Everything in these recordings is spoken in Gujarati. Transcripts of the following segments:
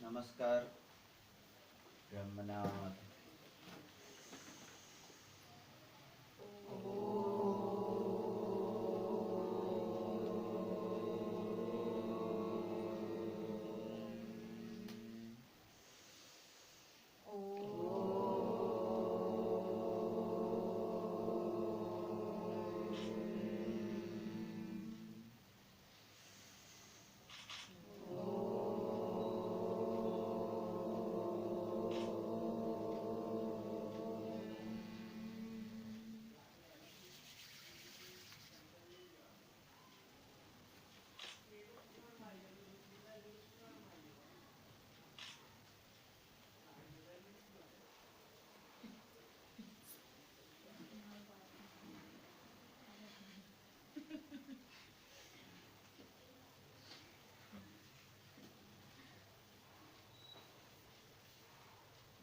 नमस्कार ब्रह्मनाथ।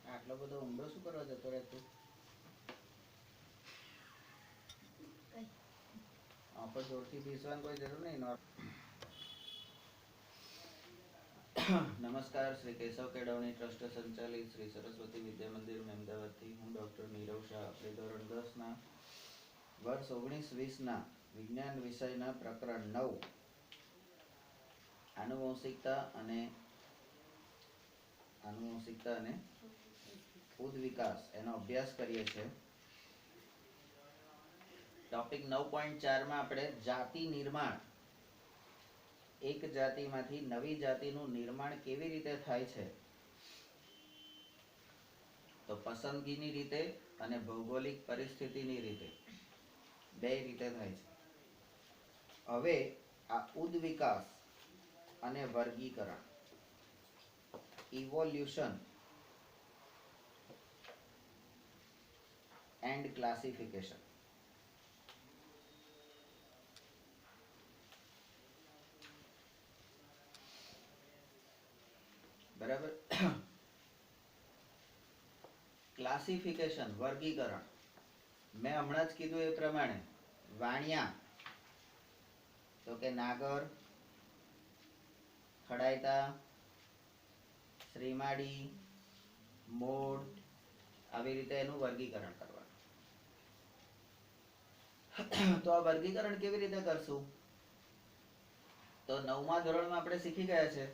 આટલો બધો ઊંડો શું કરવા જતો રહે તું? પર જોરથી બેસવાની કોઈ જરૂર નહીં. નમસ્કાર. શ્રી કેશવ કેળવણી ટ્રસ્ટ સંચાલિત શ્રી સરસ્વતી વિદ્યા મંદિર અમદાવાદથી હું ડૉક્ટર નીરવ શાહ. આપણે ધોરણ 10 ના વર્ષ 19-20 વિજ્ઞાન વિષયના પ્રકરણ 9 આનુવંશિકતા અને ઉદ્વિકાસ એનો અભ્યાસ કરીએ છીએ. ટોપિક 9.4 માં આપણે જાતિ નિર્માણ, એક જાતિમાંથી નવી જાતિનું નિર્માણ કેવી રીતે થાય છે, તો પસંદગીની રીતે અને ભૌગોલિક પરિસ્થિતિની રીતે, બે રીતે થાય છે. હવે આ ઉદ્વિકાસ અને વર્ગીકરણ, ઇવોલ્યુશન એન્ડ ક્લાસિફિકેશન, બરાબર. ક્લાસિફિકેશન, વર્ગીકરણ, મેં હમણાં જ કીધું એ પ્રમાણે વાણિયા તો કે નાગર, ખડાયતા, શ્રીમાળી, મોડ, આવી રીતે એનું વર્ગીકરણ કરવાનું. તો આ વર્ગીકરણ કેવી રીતે કરશું? તો 9મા ધોરણમાં આપણે શીખી ગયા છે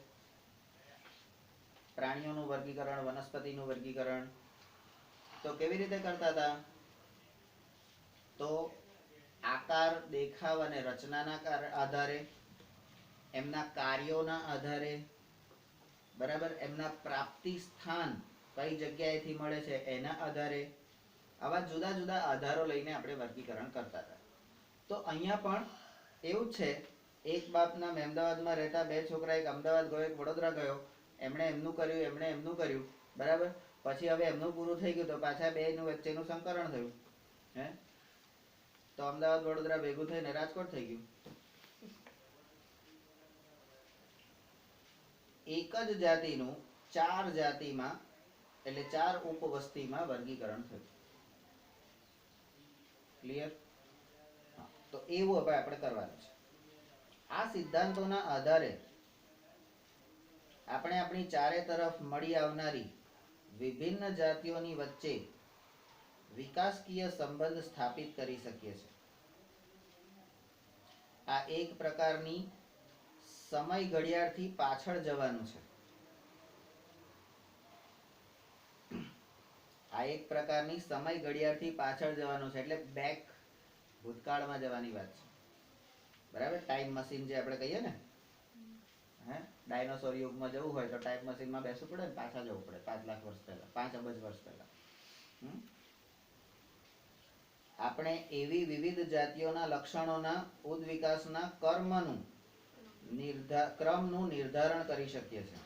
પ્રાણીઓનું વર્ગીકરણ, વનસ્પતિનું વર્ગીકરણ. તો કેવી રીતે કરતા હતા? તો આકાર, દેખાવ અને રચનાના આધારે, એમના કાર્યોના આધારે, બરાબર, એમના પ્રાપ્તિ સ્થાન કઈ જગ્યાએથી મળે છે એના આધારે, આવા જુદા જુદા આધારો લઈને આપણે વર્ગીકરણ કરતા હતા. તો અહીંયા પણ એવું જ છે. એક બાપના અમદાવાદમાં રહેતા બે છોકરા, એક અમદાવાદ ગયો, એક વડોદરા ગયો. એમણે એમનું કર્યું, એમણે એમનું કર્યું, બરાબર. પછી હવે એમનું પૂરું થઈ ગયું તો પાછા બેનું વચ્ચેનું સંકરણ થયું. હે તો અમદાવાદ વડોદરા ભેગું થઈને રાજકોટ થઈ ગયું. એક જ જાતિનું 4 જાતિમાં, એટલે 4 ઉપવસ્તીમાં વર્ગીકરણ થયું. ક્લિયર? તો એવું હવે આપણે કરવાનું છે. આ સિદ્ધાંતોના આધારે આપણે આપણી ચારે તરફ મળી આવનારી વિભિન્ન જાતિઓની વચ્ચે વિકાસકીય સંબંધ સ્થાપિત કરી શકીએ છીએ. આ એક પ્રકારની સમય ઘડિયાળથી પાછળ જવાનું છે. આ એક પ્રકારની સમય ઘડિયાળથી પાછળ જવાનું છે, એટલે બેક, ભૂતકાળમાં જવાની વાત છે. બરાબર. ટાઈમ મશીન જે આપણે કહીએ ને, હે ડાયનોસોર યુગમાં જવું હોય તો ટાઈમ મશીનમાં બેસવું પડે ને, પાછા જવું પડે 5 લાખ વર્ષ પહેલા, 5 અબજ વર્ષ પહેલા. આપણે એવી વિવિધ જાતિઓના લક્ષણોના ઉદ્વિકાસના ક્રમનું નિર્ધારણ કરી શકીએ છીએ.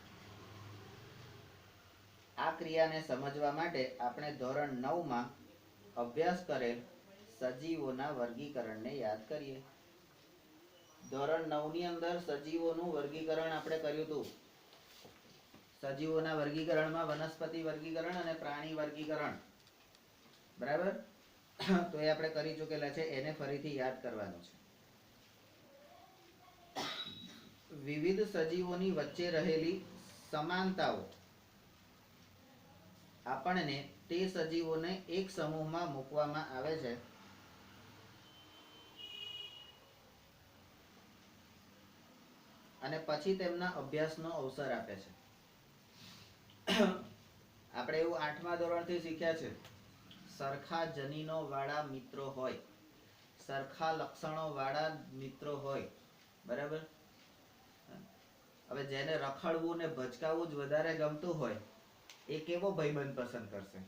આ ક્રિયાને સમજવા માટે આપણે ધોરણ 9માં અભ્યાસ કરેલ સજીવોના વર્ગીકરણને યાદ કરીએ. ધોરણ 9ની અંદર સજીવોનું વર્ગીકરણ આપણે કર્યું હતું. સજીવોના વર્ગીકરણમાં વનસ્પતિ વર્ગીકરણ અને પ્રાણી વર્ગીકરણ, બરાબર. તો એ આપણે કરી ચૂકેલા છે, એને ફરીથી યાદ કરવાનું છે. વિવિધ સજીવોની વચ્ચે રહેલી સમાનતાઓ આપણને તે સજીવોને એક સમૂહમાં મૂકવામાં આવે છે અને પછી તેમના અભ્યાસનો અવસર આપે છે. આપણે એવું 8મા ધોરણથી શીખ્યા છે, સરખા જનીનો વાળા મિત્રો હોય, સરખા લક્ષણો વાળા મિત્રો હોય, બરાબર. હવે જેને રખડવું ને ભચકાવવું જ વધારે ગમતું હોય એ કેવો ભાઈબંધ પસંદ કરશે?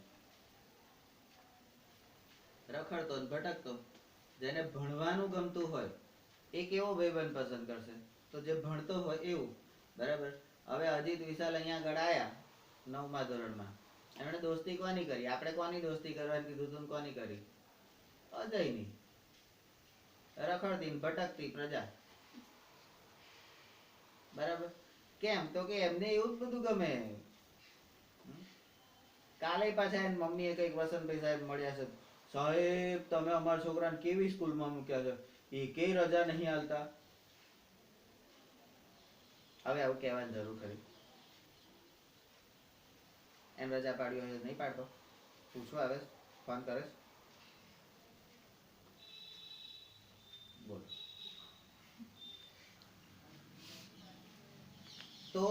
રખડતો ને ભટકતો. જેને ભણવાનું ગમતું હોય એ કેવો ભાઈબંધ પસંદ કરશે? તો જે ભણતો હોય એવું, બરાબર. હવે અજીત વિશાલ અહીંયા આગળ આયા 9મા ધોરણમાં, એમણે દોસ્તી કોની કરી? આપણે કોની દોસ્તી કરવાનું કીધું તું? કોની કરી? અજયની. રખડતી ને ભટકતી પ્રજા, બરાબર. કેમ? તો કે એમને એવું જ બધું ગમે. કાલે પાછા એની મમ્મીએ કઈક વસંતભાઈ સાહેબ મળ્યા છે, સાહેબ તમે અમારા છોકરાને કેવી સ્કૂલમાં મૂક્યા છે, એ કઈ રજા નહીં હાલતા. હવે આવું કહેવાની જરૂર ખરી? એમ રજા પાડ્યો હોય નહીં પાડતો? પૂછવા આવે, ફોન કરે? બોલો. તો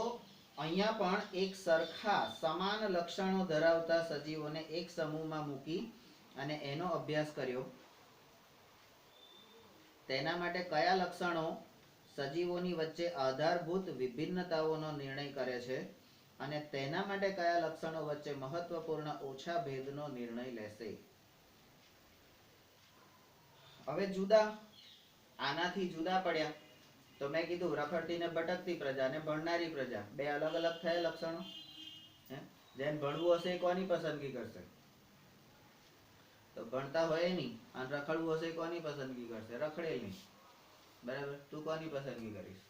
અહીંયા પણ એક સરખા સમાન લક્ષણો ધરાવતા સજીવોને એક સમૂહમાં મૂકી અને એનો અભ્યાસ કર્યો. તેના માટે કયા લક્ષણો સજીવોની વચ્ચે આધારભૂત વિભિન્નતાઓનો નિર્ણય કરે છે અને તેના માટે કયા લક્ષણો વચ્ચે મહત્વપૂર્ણ ઓછા ભેદનો નિર્ણય લેશે. હવે જુદા, આનાથી જુદા પડ્યા તો મેં કીધું રખડતી ને ભટકતી પ્રજા ને ભણનારી પ્રજા, બે અલગ અલગ થયા લક્ષણો. જેને ભણવું હશે એ કોની પસંદગી કરશે? તો ભણતા હોય નહીં અને રખડવું હશે કોની પસંદગી કરશે? રખડેલી. બરાબર. તું કોની પસંદગી કરીશ?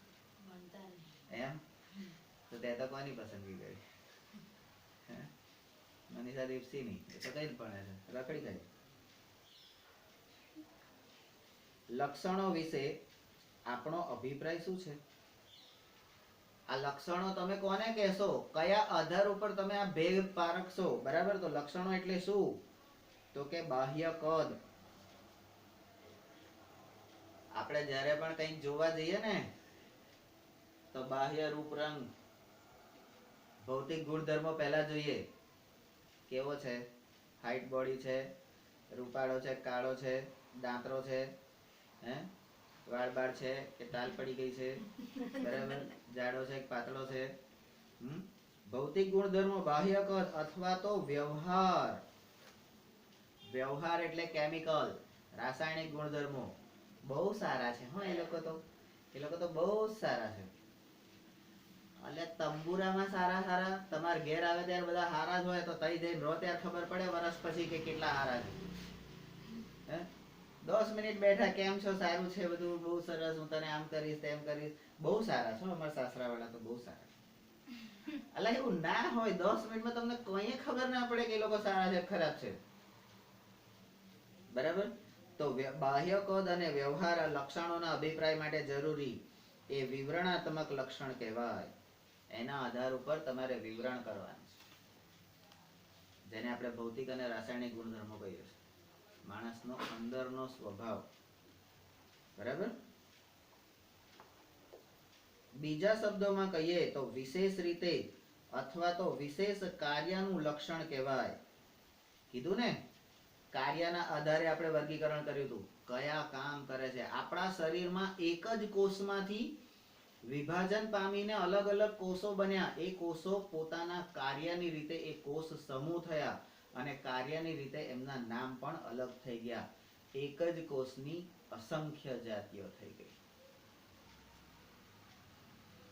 એમ તો તે તો કોની પસંદગી કરી? મનીષા દીપસી ની. એ તો કઈ જ ભણે છે, રખડી ગઈ. લક્ષણો વિશે આપણો અભિપ્રાય શું છે? આ લક્ષણો તમે કોને કહેશો? કયા આધાર ઉપર તમે આ ભેદ પારખશો? બરાબર. તો લક્ષણો એટલે શું? તો કે બાહ્ય કદ. આપણે જ્યારે પણ કંઈક જોવા જઈએ ને તો બાહ્ય રૂપ, રંગ, ભૌતિક ગુણધર્મો પહેલા જોઈએ. કેવો છે? હાઈટ, બોડી છે, રૂપાળો છે, કાળો છે, દાંતરો છે, વાળ બાળ છે કે ટાલ પડી ગઈ છે, બરાબર, જાડો છે કે પાતળો છે. ભૌતિક ગુણધર્મો, બાહ્ય કદ અથવા તો વ્યવહાર. વ્યવહાર એટલે કેમિકલ, રાસાયણિક ગુણધર્મો બહુ સારા છે. એ લોકો તો બહુ સારા છે. એટલે તંબુરામાં સારા સારા, તમારે ઘેર આવે ત્યારે બધા હારા જ હોય તો તઈ જઈને રો ત્યારે ખબર પડે વર્ષ પછી કે કેટલા હારા છે. 10 મિનિટ બેઠા, કેમ છો? સારું છે બધું, બહુ સરસ, હું તને આમ કરીશ તેમ કરીશ. બહુ સારા છો અમારા સાસરા વાળા તો, બહુ સારા. એટલે એવું ના હોય, 10 મિનિટમાં તમને કોઈ ખબર ના પડે કે એ લોકો સારા છે ખરાબ છે. બરાબર. તો બાહ્ય કદ અને વ્યવહાર લક્ષણોના અભિપ્રાય માટે જરૂરી એ વિવરણાત્મક લક્ષણ કહેવાય. એના આધાર ઉપર તમારે વિવરણ કરવાનું છે, જેને આપણે ભૌતિક અને રાસાયણિક ગુણધર્મો કહીએ છીએ. માણસનો અંદરનો સ્વભાવ. બરાબર. બીજા શબ્દોમાં કહીએ તો વિશેષ રીતે અથવા તો વિશેષ કાર્યનું લક્ષણ કહેવાય. કીધું ને, કાર્યના આધારે આપણે વર્ગીકરણ કર્યું હતું. કયા કામ કરે છે? આપણા શરીરમાં એક જ કોષમાંથી વિભાજન પામીને અલગ અલગ કોષો બન્યા. એ કોષો પોતાના કાર્યની રીતે એ કોષ સમૂહ થયા અને કાર્યની રીતે એમના નામ પણ અલગ થઈ ગયા. એક જ કોષની અસંખ્ય જાતિઓ થઈ ગઈ.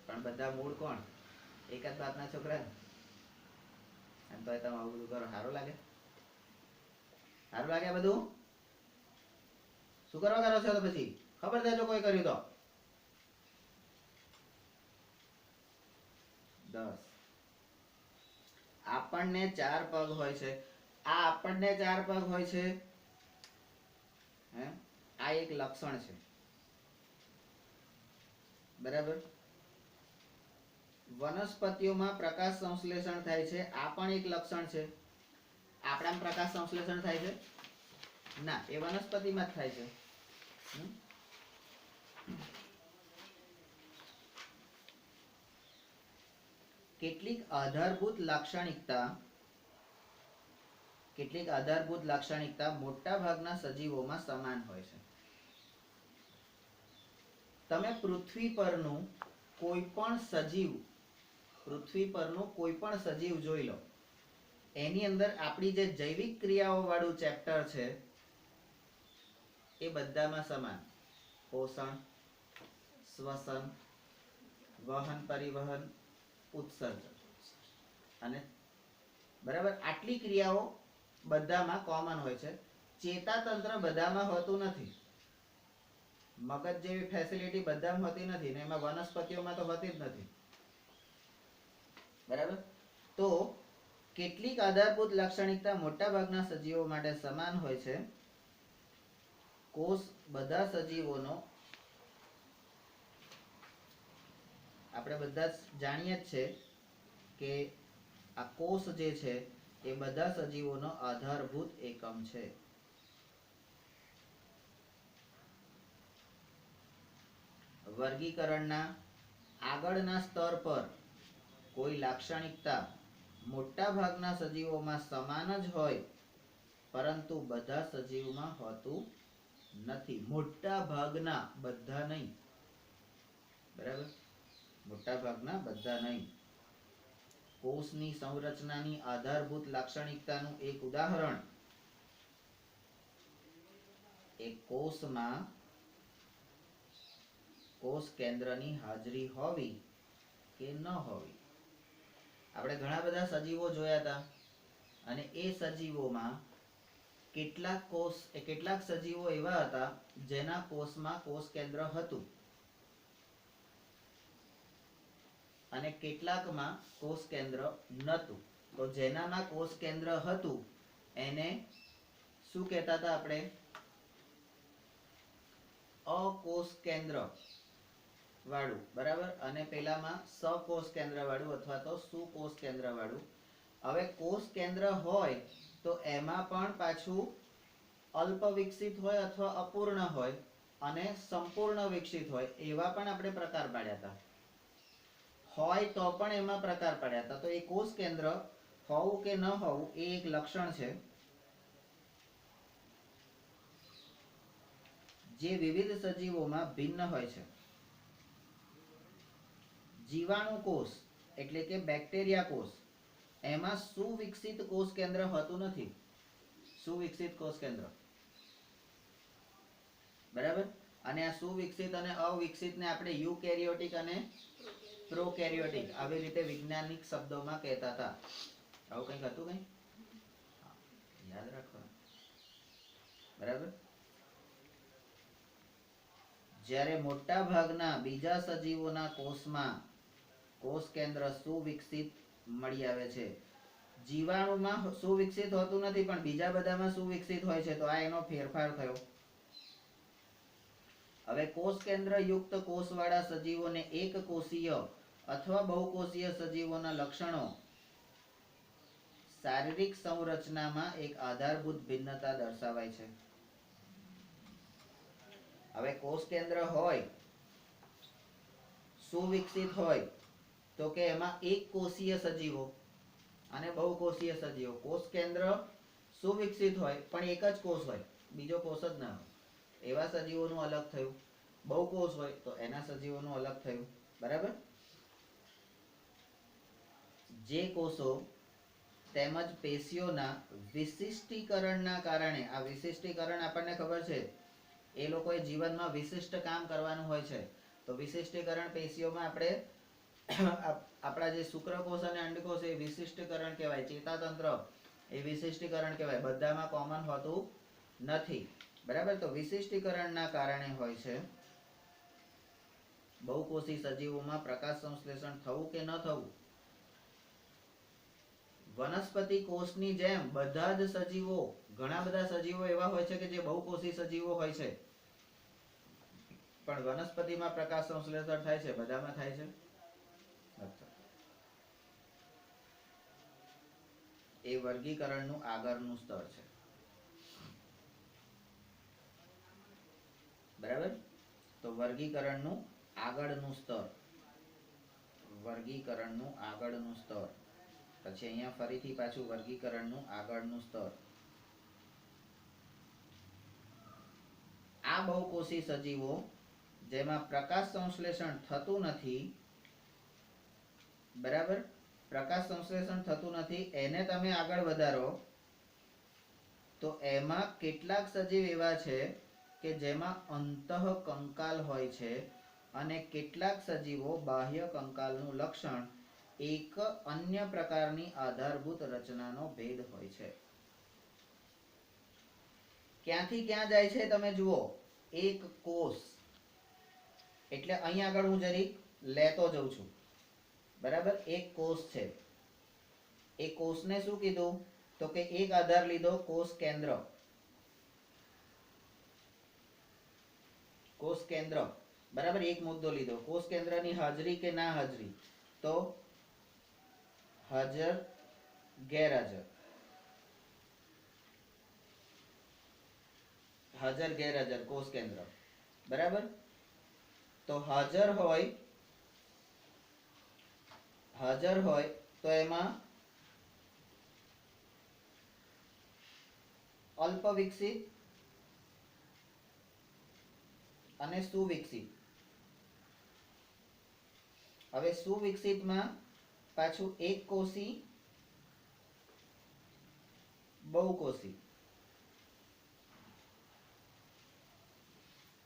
પણ બધા મૂળ કોણ? એક જ બાપના છોકરા. એમ તો તમે આવું બધું કરો, સારું લાગે? સારું લાગે બધું? શું કરવા કરો છો? તો પછી ખબર દેજો કોઈ કર્યું તો. 10. આપણને 4 પગ હોય છે. આ આપણને 4 પગ હોય છે, આ એક લક્ષણ છે. બરાબર. વનસ્પતિઓમાં પ્રકાશ સંશ્લેષણ થાય છે, આ પણ એક લક્ષણ છે. આપણામાં પ્રકાશ સંશ્લેષણ થાય છે? ના, એ વનસ્પતિમાં જ થાય છે. કેટલીક આધારભૂત લાક્ષણિકતા મોટા ભાગના સજીવોમાં સમાન હોય છે. તમે પૃથ્વી પરનું કોઈ પણ સજીવ જોઈ લો, એની અંદર આપણી જે જૈવિક ક્રિયાઓ વાળું ચેપ્ટર છે એ બધામાં સમાન. પોષણ, શ્વસન, વહન, પરિવહન, ઉત્સર્જન અને બરાબર આટલી ક્રિયાઓ બધામાં કોમન હોય છે. ચેતાતંત્ર બધામાં હોતું નથી. મગજ જેવી ફેસિલિટી બધામાં હોતી નથી ને એમાં વનસ્પતિઓમાં તો હોતી જ નથી. બરાબર? તો કેટલીક આધારભૂત લાક્ષણિકતા મોટા ભાગના સજીવો માટે સમાન હોય છે. કોષ બધા સજીવોનો, આપણે બધા જાણીએ જ છે કે આ કોષ જે છે એ બધા સજીવોનો આધારભૂત એકમ છે. વર્ગીકરણના આગળના સ્તર પર કોઈ લાક્ષણિકતા મોટા ભાગના સજીવોમાં સમાન જ હોય, પરંતુ બધા સજીવમાં હોતું નથી. મોટા ભાગના, બધા નહીં. બરાબર? મોટા ભાગના, બધા નહીં. કોષની સંરચનાની આધારભૂત લાક્ષણિકતાનું એક ઉદાહરણ, એક કોષમાં કોષ કેન્દ્રની હાજરી હોવી કે ન હોવી. આપણે ઘણા બધા સજીવો જોયા હતા અને એ સજીવોમાં કેટલાક સજીવો એવા હતા જેના કોષમાં કોષ કેન્દ્ર હતું અને કેટલાકમાં કોષ કેન્દ્ર નહોતું. તો જેનામાં કોષ કેન્દ્ર હતું એને શું કહેતા હતા આપણે? અકોષ કેન્દ્ર વાળું. બરાબર? અને પેલામાં સકોષ કેન્દ્ર વાળું અથવા તો સુકોષ કેન્દ્ર વાળું. હવે કોષ કેન્દ્ર હોય તો એમાં પણ પાછું અલ્પ વિકસિત હોય અથવા અપૂર્ણ હોય અને સંપૂર્ણ વિકસિત હોય, એવા પણ આપણે પ્રકાર પાડ્યા હતા. હોય તો પણ એમાં પ્રકાર પાડ્યા હતા. તો એ કોષ કેન્દ્ર હોવું કે ન હોવું એ એક લક્ષણ છે જે વિવિધ સજીવોમાં ભિન્ન હોય છે. જીવાણુ કોષ એટલે કે બેક્ટેરિયા કોષ, એમાં સુવિકસિત કોષ કેન્દ્ર હોતું નથી. સુવિકસિત કોષ કેન્દ્ર. બરાબર? અને આ સુવિકસિત અને અવિકસિત ને આપણે યુકેરિયોટિક અને પ્રોકેરિયોટિક આવી રીતે વૈજ્ઞાનિક શબ્દોમાં કહેતા હતા. આવું કંઈક હતું કઈ? યાદ રાખો. બરાબર? જ્યારે મોટા ભાગના બીજા સજીવોના કોષમાં કોષ કેન્દ્ર સુવિકસિત મળી આવે છે. જીવાણુમાં સુવિકસિત હોતું નથી પણ બીજા બધામાં સુવિકસિત હોય છે. તો આ એનો ફેરફાર થયો. હવે કોષ કેન્દ્ર યુક્ત કોષવાળા સજીવોને એક કોષીય અથવા બહુકોષીય સજીવોના લક્ષણો શારીરિક સંરચનામાં એક આધારભૂત ભિન્નતા દર્શાવાય છે. હવે કોષ કેન્દ્ર હોય, સુવિકસિત હોય, તો કે એમાં એક કોષીય સજીવો અને બહુકોષીય સજીવો. કોષ કેન્દ્ર સુવિકસિત હોય પણ એક જ કોષ હોય, બીજો કોષ જ ના હોય, એવા સજીવોનું અલગ થયું. બહુકોષ હોય તો એના સજીવોનું અલગ થયું. બરાબર? જે કોષો તેમજ પેશીઓના વિશિષ્ટીકરણના કારણે, આ વિશિષ્ટીકરણ આપણને ખબર છે એ લોકોએ જીવનમાં વિશિષ્ટ કામ કરવાનું હોય છે. તો વિશિષ્ટીકરણ પેશીઓમાં આપણે આપણા જે શુક્રકોષ અને અંડકોષ એ વિશિષ્ટીકરણ કહેવાય. ચેતાતંત્ર એ વિશિષ્ટીકરણ કહેવાય. બધામાં કોમન હોતું નથી. બરાબર? તો વિશિષ્ટીકરણના કારણે હોય છે. બહુકોષી સજીવોમાં પ્રકાશ સંશ્લેષણ થવું કે ન થવું. વનસ્પતિ કોષની જેમ બધા જ સજીવો, ઘણા બધા સજીવો એવા હોય છે કે જે બહુકોષી સજીવો હોય છે, પણ વનસ્પતિમાં પ્રકાશ સંશ્લેષણ થાય છે, બધામાં થાય છે? એ વર્ગીકરણનું આગળનું સ્તર છે. બરાબર? તો વર્ગીકરણનું આગળનું સ્તર, વર્ગીકરણનું આગળનું સ્તર, પછી અહીંયા ફરીથી પાછું વર્ગીકરણનું આગળનું સ્તર. આ બહુકોષી સજીવો જેમાં પ્રકાશ સંશ્લેષણ થતું નથી, બરાબર, પ્રકાશ સંશ્લેષણ થતું નથી, એને તમે આગળ વધારો તો એમાં કેટલાક સજીવ એવા છે કે જેમાં અંતઃકંકાલ હોય છે અને કેટલાક સજીવો બાહ્ય કંકાલનું લક્ષણ એક અન્ય પ્રકારની આધારભૂત રચનાનો ભેદ હોય છે. ક્યાંથી ક્યાં જાય છે તમે જુઓ. એક કોષ એટલે અહીં આગળ હું જરી લેતો જઉં છું, બરાબર. એક કોષ છે, એ કોષને શું કીધું તો કે એક આધાર લીધો કોષ કેન્દ્ર, કોષ કેન્દ્ર, બરાબર. એક મુદ્દો લીધો, કોષ કેન્દ્રની હાજરી કે ના હાજરી, તો હાજર ગેરહાજર, હાજર ગેરહાજર કોષ કેન્દ્ર, બરાબર. તો હાજર હોય તો એમાં અલ્પ વિકસિત અને સુવિકસિત. હવે સુવિકસિતમાં પાછું એક કોષી, બહુકોષી,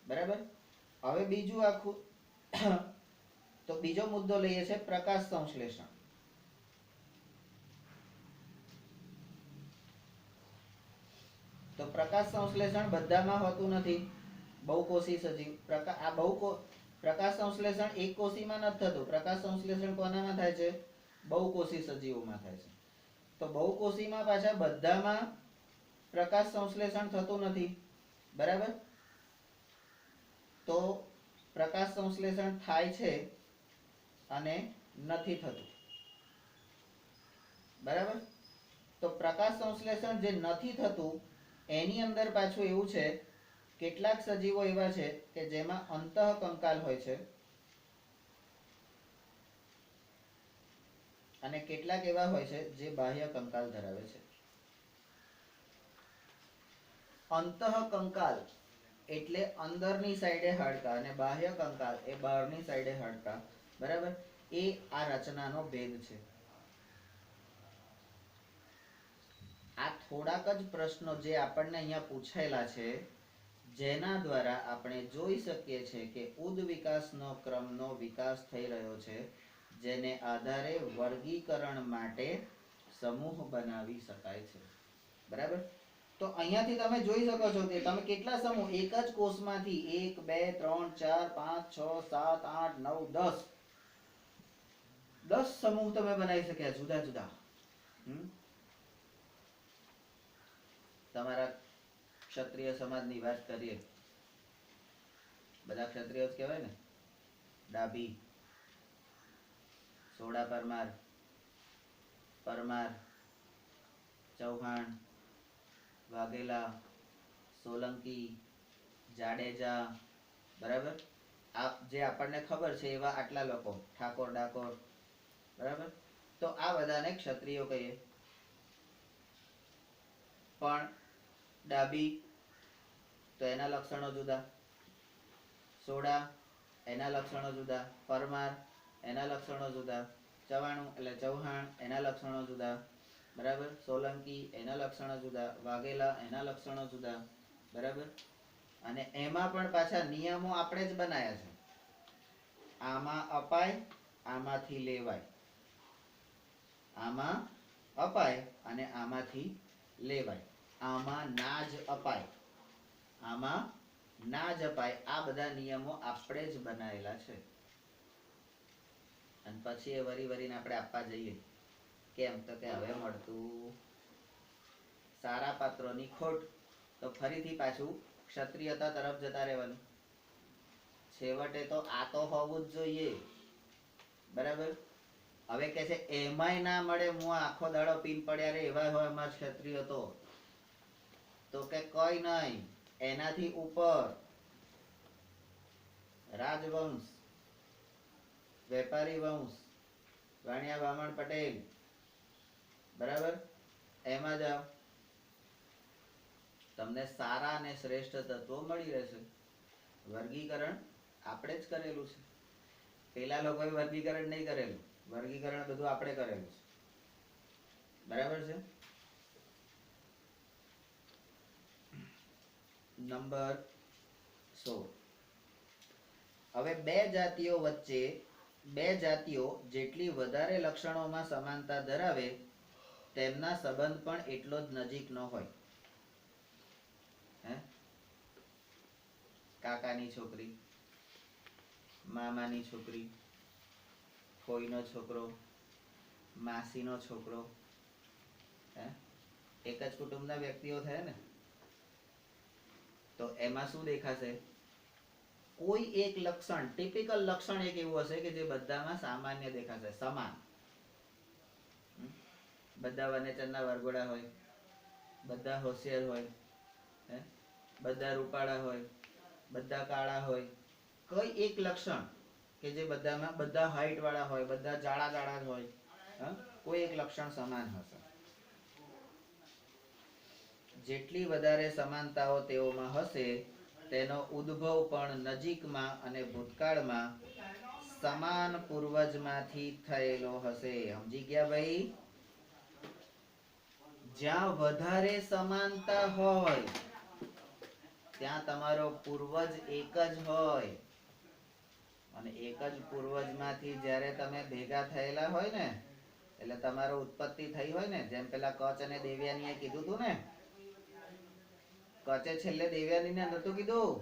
બરાબર. હવે બીજું આખું તો બીજો મુદ્દો લઈએ છે પ્રકાશ સંશ્લેષણ. તો પ્રકાશ સંશ્લેષણ બધામાં હોતું નથી. બહુકોષી સજીવ પ્રકાશ સંશ્લેષણ એક કોષીમાં નથી થતું. પ્રકાશ સંશ્લેષણ કોનામાં થાય છે? બહુકોષી સજીવોમાં થાય છે. તો બહુકોષીમાં પાછા બધામાં પ્રકાશ સંશ્લેષણ થતું નથી, બરાબર. તો પ્રકાશ સંશ્લેષણ થાય છે અને નથી થતું, બરાબર. તો પ્રકાશ સંશ્લેષણ જે નથી થતું એની અંદર પાછું એવું છે, કેટલાક સજીવો એવા છે કે જેમાં અંતઃકંકાલ હોય છે અને કેટલાક એવા હોય છે જે બાહ્ય કંકાલ ધરાવે છે. અંતઃકંકાલ એટલે અંદરની સાઈડે હાડકા અને બાહ્ય કંકાલ એ બહારની સાઈડે હાડકા, બરાબર. એ આ રચનાનો ભેદ છે. આ થોડાક જ પ્રશ્નો જે આપણને અહીંયા પૂછાયેલા છે, જેના દ્વારા આપણે જોઈ શકીએ છીએ કે ઉદ્વિકાસનો ક્રમનો વિકાસ થઈ રહ્યો છે, જેને આધારે વર્ગીકરણ માટે સમૂહ બનાવી શકાય છે, બરાબર. તો અહીંયાથી તમે જોઈ શકો છો કે તમે કેટલા સમૂહ એક જ કોષમાંથી 1 2 3 4 5 6 7 8 9 10 સમૂહ તમે બનાવી શક્યા જુદા જુદા. તમારા ક્ષત્રિય સમાજની વાત કરીએ, બધા ક્ષત્રિય જ કહેવાય ને. ડાભી, સોડા પરમાર, પરમાર, ચૌહાણ, વાઘેલા, સોલંકી, જાડેજા, બરાબર. આ જે આપણને ખબર છે એવા આટલા લોકો, ઠાકોર ડાકોર, બરાબર. તો આ બધાને ક્ષત્રિયો કહીએ. પણ ડાભી તો એના લક્ષણો જુદા, સોડા એના લક્ષણો જુદા, પરમાર એના લક્ષણો જુદા, ચવાણું એટલે ચૌહાણ એના લક્ષણો જુદા, બરાબર. સોલંકી એના લક્ષણો જુદા, વાઘેલા એના લક્ષણો જુદા, બરાબર. અને એમાં પણ પાછા નિયમો આપણે જ બનાયા છે. આમાં અપાય, આમાંથી લેવાય, આમાં અપાય અને આમાંથી લેવાય, આમાં ના જ અપાય, આમાં ના જ અપાય. આ બધા નિયમો આપણે જ બનાવેલા છે. અને પછી એ વરીને આપણે આપવા જઈએ, કેમ તો કે હવે મળતું સારા પાત્રોની ખોટ, તો ફરીથી પાછું ક્ષત્રિયતા તરફ જતા રહેવાનું. છેવટે તો આ તો હોવું જ જોઈએ, બરાબર. હવે કે છે એમાંય ના મળે, હું આખો દાડો પીન પડ્યા રે એવા હોય અમાર ક્ષત્રિય તો કે કોઈ નહીં, એનાથી ઉપર રાજવંશ, વેપારી વંશ, વાણિયા બ્રાહ્મણ પટેલ, બરાબર, એમાં જાઓ, તમને સારા અને શ્રેષ્ઠ તત્વો મળી રહેશે. વર્ગીકરણ આપણે જ કરેલું છે, પેલા લોકોએ વર્ગીકરણ નહીં કરેલું, વર્ગીકરણ બધું આપણે કરેલું છે, બરાબર છે. નંબર 16. હવે બે જાતિઓ જેટલી વધારે લક્ષણોમાં સમાનતા ધરાવે તેમના સંબંધ પણ એટલો જ નજીકનો હોય. કાકાની છોકરી, મામાની છોકરી, ફોઈનો છોકરો, માસીનો છોકરો, એક જ કુટુંબના વ્યક્તિઓ થયા ને, તો એમાં શું દેખાશે? કોઈ એક લક્ષણ, ટિપિકલ લક્ષણ એક એવું હશે કે જે બધામાં સામાન્ય દેખાશે, સમાન. બધા વનેચરના વરઘોડા હોય, બધા હોશિયાર હોય, બધા રૂપાળા હોય, બધા કાળા હોય, કોઈ એક લક્ષણ કે જે બધામાં, બધા હાઈટ વાળા હોય, બધા જાડા જાડા હોય, કોઈ એક લક્ષણ સમાન હશે. જેટલી વધારે સમાનતાઓ તેઓમાં હશે તેનો ઉદ્ભવ પણ નજીકમાં અને ભૂતકાળમાં સમાન પૂર્વજમાંથી થયેલો હશે. સમજી ગયા ભાઈ? જ્યાં વધારે સમાનતા હોય ત્યાં તમારો પૂર્વજ એક જ હોય, અને એક જ પૂર્વજમાંથી જ્યારે તમે ભેગા થયેલા હોય ને, એટલે તમારો ઉત્પત્તિ થઈ હોય ને, જેમ પેલા કચ્છ અને દેવયાનીએ કીધું તું ને, કચ્છે છેલ્લે દેવયાનીને નતું કીધું,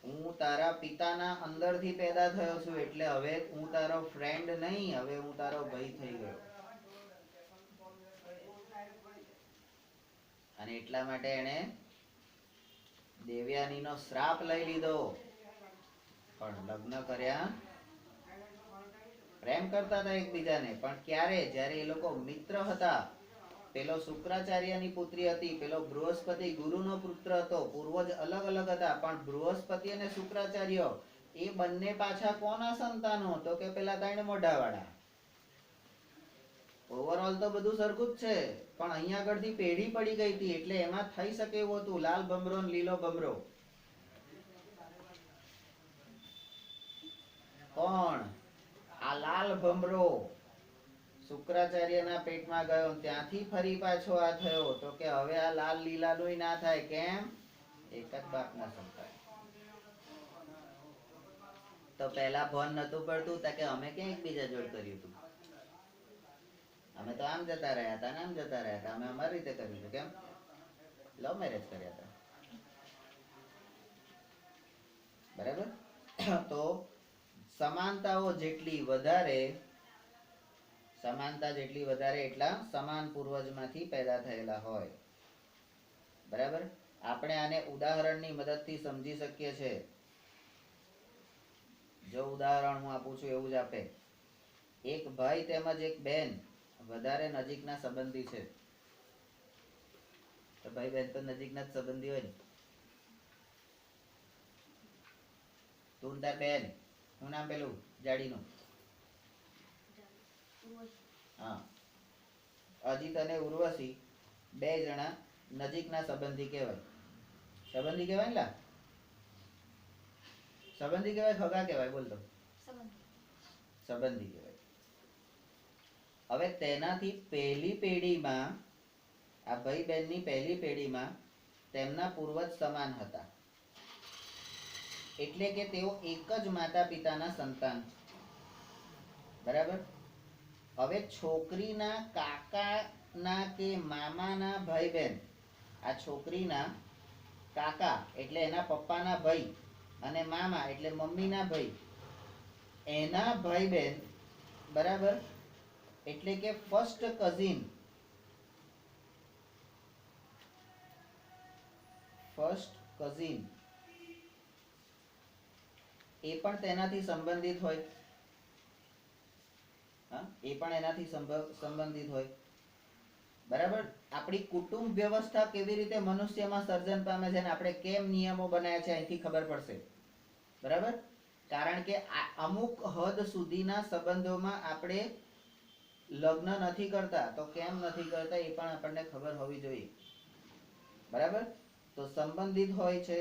હું તારા પિતાના અંદરથી પેદા થયો છું, એટલે હવે હું તારો ફ્રેન્ડ નહીં, હવે હું તારો ભાઈ થઈ ગયો. અને એટલા માટે એને દેવયાનીનો શ્રાપ લઈ લીધો. પણ લગ્ન કર્યા, પ્રેમ કરતા હતા એકબીજાને, પણ ક્યારે? જ્યારે એ લોકો મિત્ર હતા. પેલો શુક્રાચાર્યની પુત્રી હતી, પેલો બૃહસ્પતિ ગુરુનો પુત્ર હતો. પૂર્વજ અલગ અલગ હતા, પણ બૃહસ્પતિ અને શુક્રાચાર્ય એ બંને પાછા કોના સંતાનો? તો કે પેલા ત્રણ મોઢા વાળા. ઓવરઓલ તો બધું સરખું જ છે, પણ અહીંયા આગળથી પેઢી પડી ગઈ હતી, એટલે એમાં થઈ શકે એવું હતું, લાલ ભમરો ને લીલો ભમરો. કોણ? આ લાલ ભમરો શુક્રાચાર્યના પેટમાં ગયો, ત્યાંથી ફરી પાછો આ થયો. તો કે હવે આ લાલ લીલાનું ના થાય. કેમ? એક જ બાપના સંતાન. તો પેલા ફોન નતું પડતું કે અમે ક્યાં એકબીજા જોડ કર્યું હતું? અમે તો આમ જતા રહ્યા હતા, આમ જતા રહ્યા હતા, અમે અમારી રીતે કર્યું હતું. કેમ? લવ મેરેજ કર્યા હતા, બરાબર? તો સમાનતાઓ જેટલી વધારે, એટલા સમાન પૂર્વજમાંથી પેદા થયેલા હોય. બરાબર? આપણે આને ઉદાહરણની મદદથી સમજી શકીએ છીએ. જો ઉદાહરણ હું આપું છું એવું જ આપે. એક ભાઈ તેમજ એક બેન વધારે નજીકના સંબંધી છે. તો ભાઈ બેન તો નજીકના જ સંબંધી હોય ને. તું તાર બેન, શું નામ પેલું જાડીનું? હા, અજીત અને ઉર્વશી બે જણા નજીકના સંબંધી કહેવાય. સંબંધી કહેવાય ને? સંબંધી કહેવાય, ખગા કહેવાય? બોલતો સંબંધી કહેવાય. હવે તેનાથી પહેલી પેઢીમાં, આ ભાઈ બહેનની પહેલી પેઢીમાં તેમના પૂર્વજ સમાન હતા, એટલે કે તેઓ એક જ માતા પિતાના સંતાન. બરાબર? હવે છોકરીના કાકાના કે મામાના ભાઈ બહેન, આ છોકરીના કાકા એટલે એના પપ્પાના ભાઈ, અને મામા એટલે મમ્મીના ભાઈ, એના ભાઈ બહેન, બરાબર, એટલે કે ફર્સ્ટ કઝિન, એ પણ તેનાથી સંબંધિત હોય. હા, એ પણ એનાથી સંબંધિત હોય. બરાબર. આપણી કુટુંબ વ્યવસ્થા કેવી રીતે મનુષ્યમાં સર્જન પામે છે અને આપણે કેમ નિયમો બનાવ્યા છે અહીંથી ખબર પડશે. બરાબર. કારણ કે અમુક હદ સુધીના સંબંધોમાં આપણે લગ્ન નથી કરતા, તો કેમ નથી કરતા એ પણ આપણને ખબર હોવી જોઈએ. બરાબર. તો સંબંધિત હોય છે,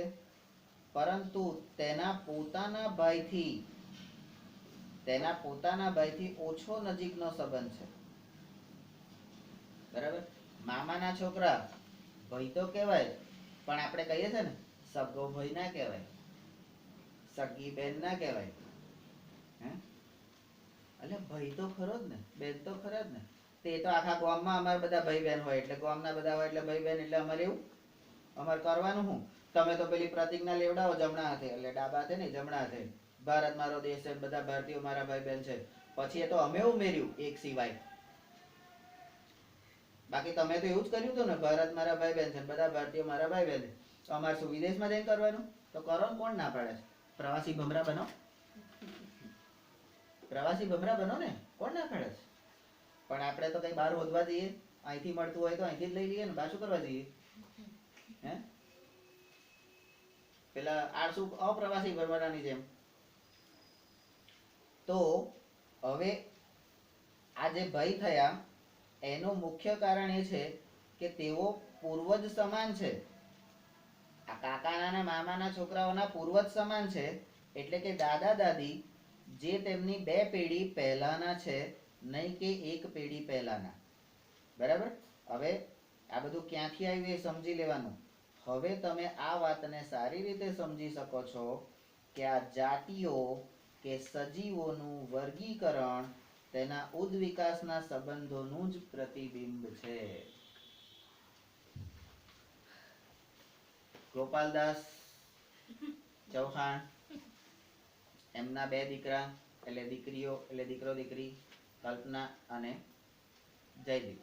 પરંતુ તેના પોતાના ભાઈથી ઓછો નજીકનો સંબંધ છે. બરાબર. મામાના છોકરા ભાઈ તો કહેવાય, પણ આપણે કહીએ છે ને સગો ભાઈ ના કહેવાય, સગી બેન ના કહેવાય. એટલે ભાઈ તો ખરો જ ને, બેન તો ખરા જ ને. તે તો આખા ગામમાં અમારે બધા ભાઈ બહેન હોય, એટલે ગામના બધા હોય એટલે ભાઈ બહેન, એટલે અમારે એવું અમારે કરવાનું શું? તમે તો પેલી પ્રતિજ્ઞા લેવડાવો જમણા હાથે, એટલે ડાબા હાથે નહીં જમણા હાથે, ભારત મારો દેશ છે, બધા ભારતીયો મારા ભાઈ બહેન છે. પછી એ તો અમે ઉમેર્યું એક સિવાય. બાકી તમે તો એવું જ કર્યું હતું ને, ભારત મારા ભાઈ બહેન છે, બધા ભારતીયો મારા ભાઈ બહેન છે. અમારે શું વિદેશમાં જઈને કરવાનું? તો કરો ને, કોણ ના પાડે છે? પ્રવાસી ભમરા બનો, પ્રવાસી ભમરા બનો ને, કોણ ના પાડે છે? પણ આપણે તો કઈ બહાર હોદવા જઈએ, અહીંથી મળતું હોય તો અહીંથી જ લઈ લઈએ ને, બહાર શું કરવા જઈએ? હે, પેલા આળસુ અપ્રવાસી ભમરાની જેમ. તો હવે આ જે ભાઈ થયા એનું મુખ્ય કારણ એ છે કે તેઓ પૂર્વજ સમાન છે. આ કાકાના અને મામાના છોકરાઓના પૂર્વજ સમાન છે. એટલે કે દાદા દાદી જે તેમની 2 પેઢી પહેલાના છે, નહીં કે એક પેઢી પહેલાના. બરાબર. હવે આ બધું ક્યાંથી આવ્યું એ સમજી લેવાનું. હવે તમે આ વાતને સારી રીતે સમજી શકો છો કે આ જાતિઓ કે સજીવોનું વર્ગીકરણ તેના ઉદ્વિકાસના સંબંધોનું જ પ્રતિબિંબ છે. ગોપાલદાસ ચૌહાણ, એમના 2 દીકરા એટલે દીકરીઓ, એટલે દીકરો દીકરી, કલ્પના અને જયદીપ.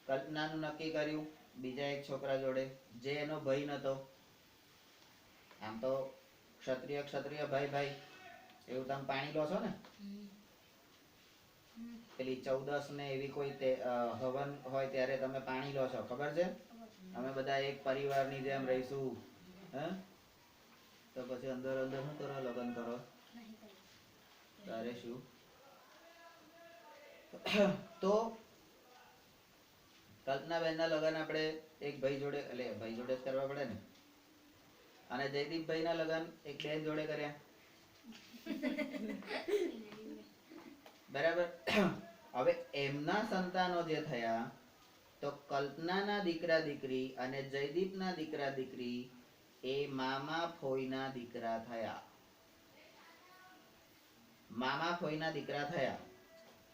કલ્પનાનું નક્કી કર્યું બીજા એક છોકરા જોડે, જે એનો ભાઈ નતો. આમ તો ક્ષત્રિય ભાઈ એવું તમે પાણી લો છો ને, પેલી 14 ને એવી કોઈ હવન હોય ત્યારે તમે પાણી લો છો, ખબર છે? અમે બધા એક પરિવારની જેમ રહીશું. હે, તો પછી અંદર શું કરો? લગ્ન કરો. તારે શું? તો કલ્પનાબેન ના લગ્ન આપણે એક ભાઈ જોડે, એટલે ભાઈ જોડે જ કરવા પડે ને. અને જયદીપભાઈ ના લગ્ન એક બેન જોડે કર્યા. બરાબર. હવે એમના સંતાનો જે થયા, તો કલ્પનાના દીકરા દીકરી અને જયદીપના દીકરા દીકરી એ મામા ફોઈના દીકરા થયા. મામા ફોઈના દીકરા થયા.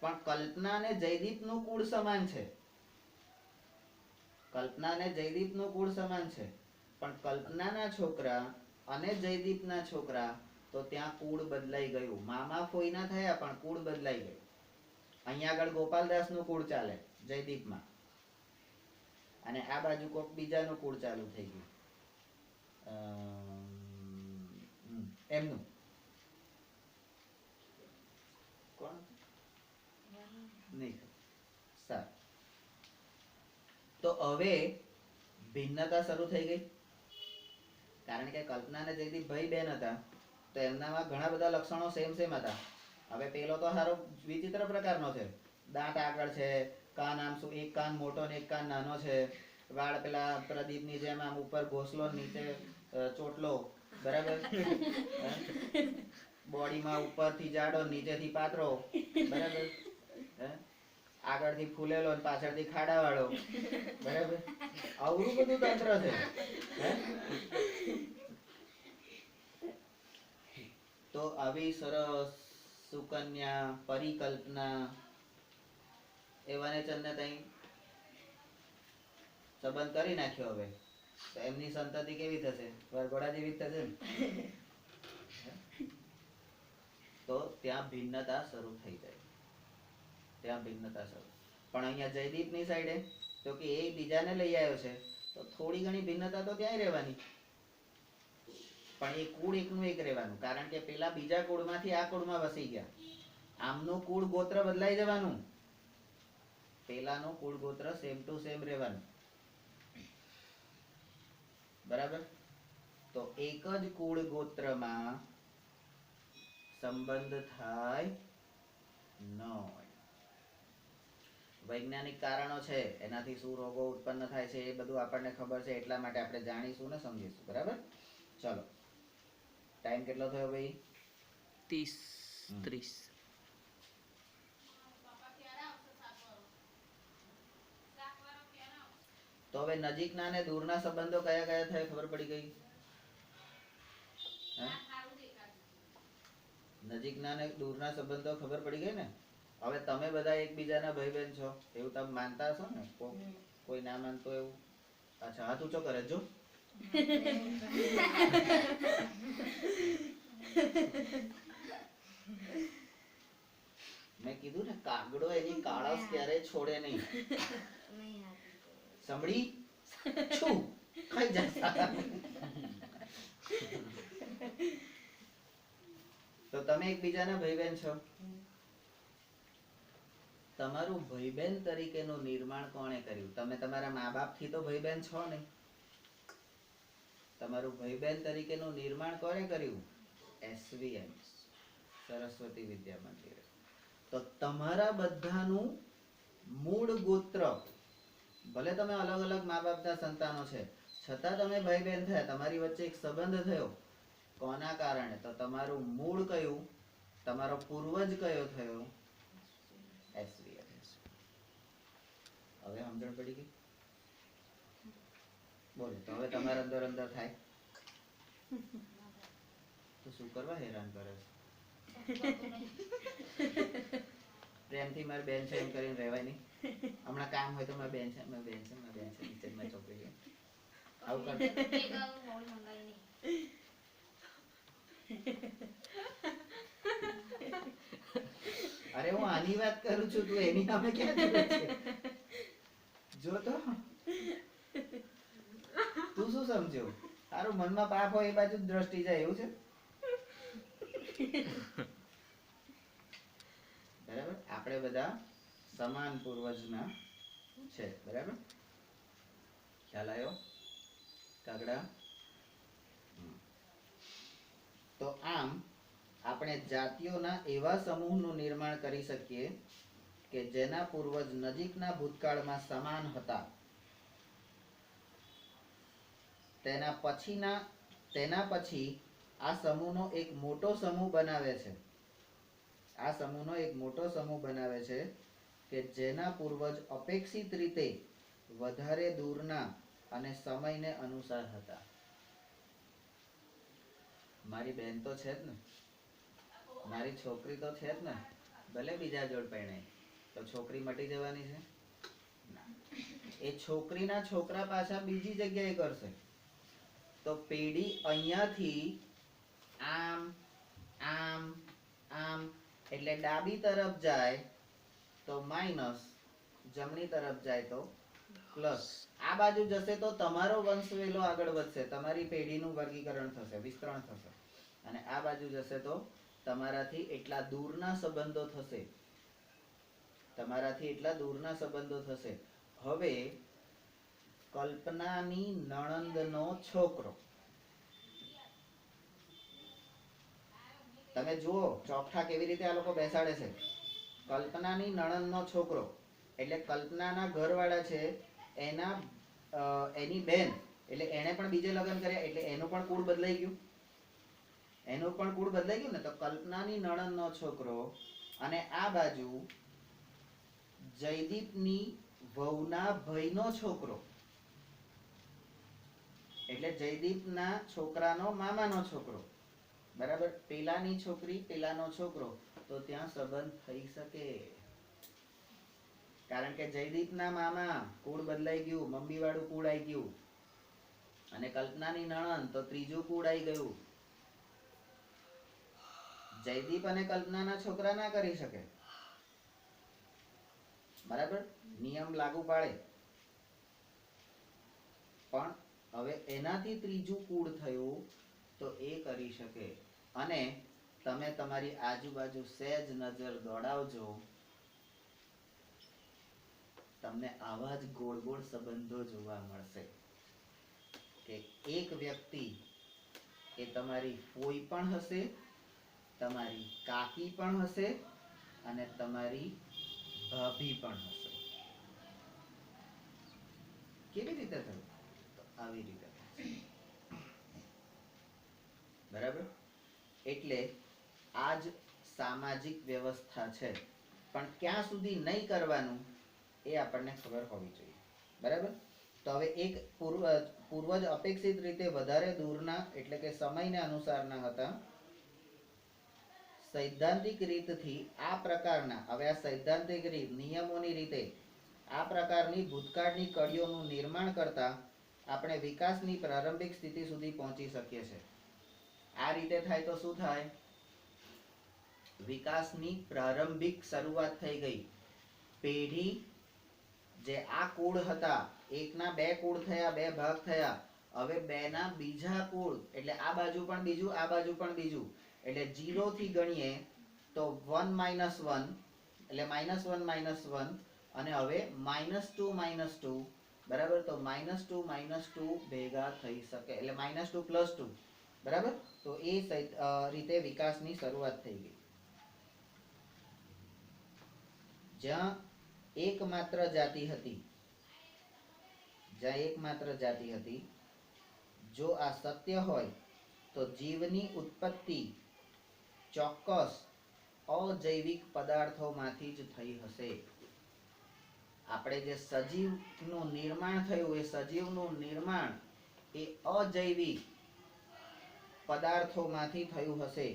પણ કલ્પના અને જયદીપનું કુળ સમાન છે. કલ્પના અને જયદીપનું કુળ સમાન છે, પણ કલ્પનાના છોકરા અને જયદીપના છોકરા તો ત્યાં કુળ બદલાઈ ગયું. મામા ફોઈના થયા પણ કુળ બદલાઈ ગયું. અહીંયા આગળ ગોપાલદાસનું કુળ ચાલે જયદીપમાં, અને આ બાજુ કોક બીજાનું કુળ ચાલુ થઈ ગયું એમનું. કોણ? નહીં. સારું. તો હવે ભિન્નતા શરૂ થઈ ગઈ. કારણ કે કલ્પના અને જયદીપ ભાઈ બેન હતા, તો એમનામાં ઘણા બધા લક્ષણો સેમ હતા. હવે પેલો તો સારો વિચિત્ર પ્રકારનો છે. દાંત આગળ છે, કાન આમ શું, એક કાન મોટો ને એક કાન નાનો છે, વાળ પેલા પ્રદીપની જેમ આમ ઉપર ઘોસલો, નીચે ચોટલો. બરાબર. બોડીમાં ઉપરથી જાડો, નીચેથી પાતળો. બરાબર. આગળથી ફૂલેલો અને પાછળથી ખાડા વાળો. બરાબર. આવું બધું તંત્ર છે. તો આવી સરસ સુકન્યા, પરિકલ્પના, એવાને ચંદને તઈ સંબંધ કરી નાખ્યો. હવે તો એમની સંતતિ કેવી થશે? વરઘોડા જેવી થશે ને. તો ત્યાં ભિન્નતા શરૂ થઈ જાય. ત્યાં ભિન્નતા શરૂ. પણ અહીંયા જયદીપની સાઈડે તો કે એ બીજાને લઈ આવ્યો છે, તો થોડી ઘણી ભિન્નતા તો ત્યાંય રહેવાની. પણ એ કુળ એકનું એક રહેવાનું, કારણ કે પેલા બીજા કુળમાંથી આ કુળમાં વસી ગયા. આમનું કુળ ગોત્ર બદલાઈ જવાનું, પેલાનું કુળ ગોત્ર સેમ ટુ સેમ રહેવાનું. બરાબર? તો એક જ કુળ ગોત્રમાં સંબંધ થાય ન હોય. વૈજ્ઞાનિક કારણો છે, એનાથી શું રોગો ઉત્પન્ન થાય છે એ બધું આપણને ખબર છે, એટલા માટે આપણે જાણીશું ને સમજીશું. બરાબર? ચલો, ટાઈમ કેટલો થયો ભાઈ? 30-30. તો હવે નજીકના અને દૂરના સંબંધો કયા કયા થાય ખબર પડી ગઈ? નજીકના અને દૂરના સંબંધો ખબર પડી ગઈ ને? હવે તમે બધા એકબીજાના ભાઈ બહેન છો એવું તમે માનતા હશો ને? કોઈ ના માનતો એવું? અચ્છા, હાથ ઊંચો કરે જો. મેં કીધું ને, કાગડો એની કાળસ ક્યારે છોડે નહીં. સંભળી છું ખાઈ જતા. તો તમે એકબીજાના ભાઈ બહેન છો. તમારું ભાઈ બહેન તરીકેનું નિર્માણ કોણે કર્યું? તમે તમારા મા બાપ થી તો ભાઈ બહેન છો નહીં. તમારું ભાઈ બહેન તરીકેનું નિર્માણ કોણે કર્યું? SVM, સરસ્વતી વિદ્યા મંદિર. તો તમારા બધાનું મૂળ ગોત્ર, ભલે તમે અલગ અલગ મા બાપના સંતાનો છે, છતાં તમે ભાઈ બહેન થયા, તમારી વચ્ચે એક સંબંધ થયો. કોના કારણે? તો તમારું મૂળ કયું, તમારો પૂર્વજ કયો થયો? SVM. હવે સમજણ પડી ગઈ? બોલો, તો હવે તમારા અંદર અંદર થાય તો શું કરવા હેરાન કરે છે? પ્રેમથી મારી બેન છે એમ કરીને રહેવાય નહીં. હમણાં કામ હોય તો મારી બેન છે, મારી બેન છે, મારી બેન છે, નીચે માં ચોપડી આવું કર. અરે હું આની વાત કરું છું, તું એની સામે ક્યાં જોવે છે? જો તો તું શું સમજ્યો? તારું મનમાં પાપ હોય એ બાજુ જ દ્રષ્ટિ જાય એવું છે. બરાબર? આપણે બધા સમાન પૂર્વજના છે. બરાબર? ખ્યાલ આવ્યો કાગડા? તો આમ આપણે જાતિઓના એવા સમૂહનું નિર્માણ કરી શકીએ કે જેના પૂર્વજ નજીકના ભૂતકાળમાં સમાન હતા. તેના પછી આ સમૂહનો એક મોટો સમૂહ બનાવે છે. આ સમૂહનો એક મોટો સમૂહ બનાવે છે કે જેના પૂર્વજ અપેક્ષિત રીતે વધારે દૂરના અને સમયને અનુસાર હતા. મારી બેન તો છે જ ને, મારી છોકરી તો છે જ ને. ભલે બીજા જોડ પરણે તો છોકરી મટી જવાની છે? એ છોકરીના છોકરા પાછા બીજી જગ્યાએ કરશે. તો પેઢી અહીંયાથી આમ આમ આમ, એટલે ડાબી તરફ જાય તો માઇનસ, જમણી તરફ જાય તો પ્લસ. આ બાજુ જશે તો તમારો વંશ વેલો આગળ વધશે, તમારી પેઢીનું વર્ગીકરણ થશે, વિસ્તરણ થશે. અને આ બાજુ જશે તો તમારાથી એટલા દૂરના સંબંધો થશે, તમારાથી એટલા દૂરના સંબંધો થશે. હવે કલ્પનાની નણંદનો છોકરો, તમે જુઓ ચોકઠા કેવી રીતે આ લોકો બેસાડે છે. કલ્પનાની નણંદનો છોકરો એટલે કલ્પનાના ઘરવાળા છે એના એની બેન, એટલે એને પણ બીજે લગ્ન કર્યા, એટલે એનું પણ કુળ બદલાઈ ગયું. એનું પણ કુળ બદલાઈ ગયું ને. તો કલ્પનાની નણંદનો છોકરો અને આ બાજુ જયદીપની વહુના ભાઈનો છોકરો, એટલે જયદીપના છોકરાનો મામાનો છોકરો. બરાબર? પેલાની છોકરી પેલાનો છોકરો, તો ત્યાં સંબંધ થઈ શકે. કારણ કે જયદીપના મામા કુળ બદલાઈ ગયું, મમ્મી વાળું કુળ આવી ગયું. અને કલ્પનાની નણંદ તો ત્રીજું કુળ આવી ગયું. જયદીપ અને કલ્પનાના છોકરા ના કરી શકે. બરાબર? નિયમ લાગુ પાડે. પણ હવે એનાથી ત્રીજું કુળ થયું તો એ કરી શકે. અને તમે તમારી આજુબાજુ સહેજ નજર દોડાવજો, તમને આવા જ ગોળ ગોળ સંબંધો જોવા મળશે કે એક વ્યક્તિ એ તમારી ફોઈ પણ હશે, તમારી કાકી પણ હશે અને તમારી ભાભી પણ હશે. કેવી રીતે થયું? તો આવી રીતે. બરાબર? એટલે આ જ સામાજિક વ્યવસ્થા છે, પણ ક્યાં સુધી નહીં કરવાનું એ આપણને ખબર હોવી જોઈએ. બરાબર? તો હવે એક પૂર્વજ અપેક્ષિત રીતે વધારે દૂરના એટલે કે સમયને અનુસારના હતા. સૈદ્ધાંતિક રીતથી આ પ્રકારના, હવે આ સૈદ્ધાંતિક રીત નિયમોની રીતે આ પ્રકારની ભૂતકાળની કડીઓનું નિર્માણ કરતા આપણે વિકાસની પ્રારંભિક સ્થિતિ સુધી પહોંચી શકીએ છીએ. આ રીતે થાય તો શું થાય? વિકાસની પ્રારંભિક શરૂઆત થઈ ગઈ. પેઢી જે આ કુળ હતા, એકના બે કુળ થયા, બે ભાગ થયા. હવે બે ના બીજા કુળ, એટલે આ બાજુ પણ બીજું, આ બાજુ પણ બીજું, એટલે 0 થી ગણીએ તો 1 - 1 એટલે -1 અને હવે -2 -2. બરાબર? તો -2 -2 ભેગા થઈ શકે એટલે -2 + 2. બરાબર? તો એ રીતે વિકાસની શરૂઆત થઈ ગઈ. જ્યાં એકમાત્ર જાતિ હતી, જો આ સત્ય હોય તો જીવની ઉત્પત્તિ ચોક્કસ અજૈવિક પદાર્થોમાંથી જ થઈ હશે. આપણે જે સજીવનું નિર્માણ થયું, એ સજીવનું નિર્માણ એ અજૈવિક પદાર્થોમાંથી થયું હશે.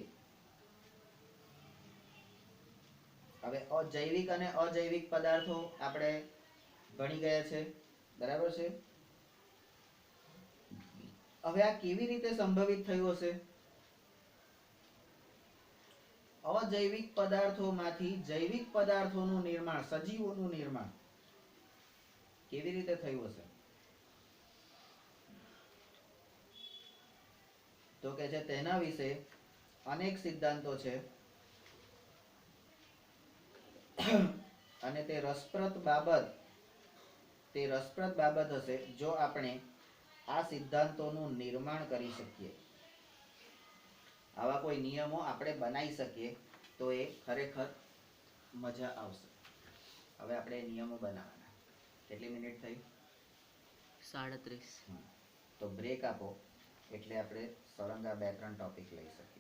હવે જૈવિક અને અજૈવિક પદાર્થો આપણે ભણી ગયા છે. બરાબર છે? હવે આ કેવી રીતે સંભવિત થયું હશે? અજૈવિક પદાર્થોમાંથી જૈવિક પદાર્થોનું નિર્માણ, સજીવોનું નિર્માણ કેવી રીતે થયું હશે? તો કે છે તેના વિશે અનેક સિદ્ધાંતો છે અને તે રસપ્રદ બાબત હશે જો આપણે આ સિદ્ધાંતોનું નિર્માણ કરી શકીએ. આવા કોઈ નિયમો આપણે બનાવી શકીએ તો એ ખરેખર મજા આવશે. હવે આપણે નિયમો બનાવવાના. કેટલી મિનિટ થઈ? 37. તો બ્રેક આપો એટલે આપણે સળંગા 2-3 ટોપિક લઈ શકીએ.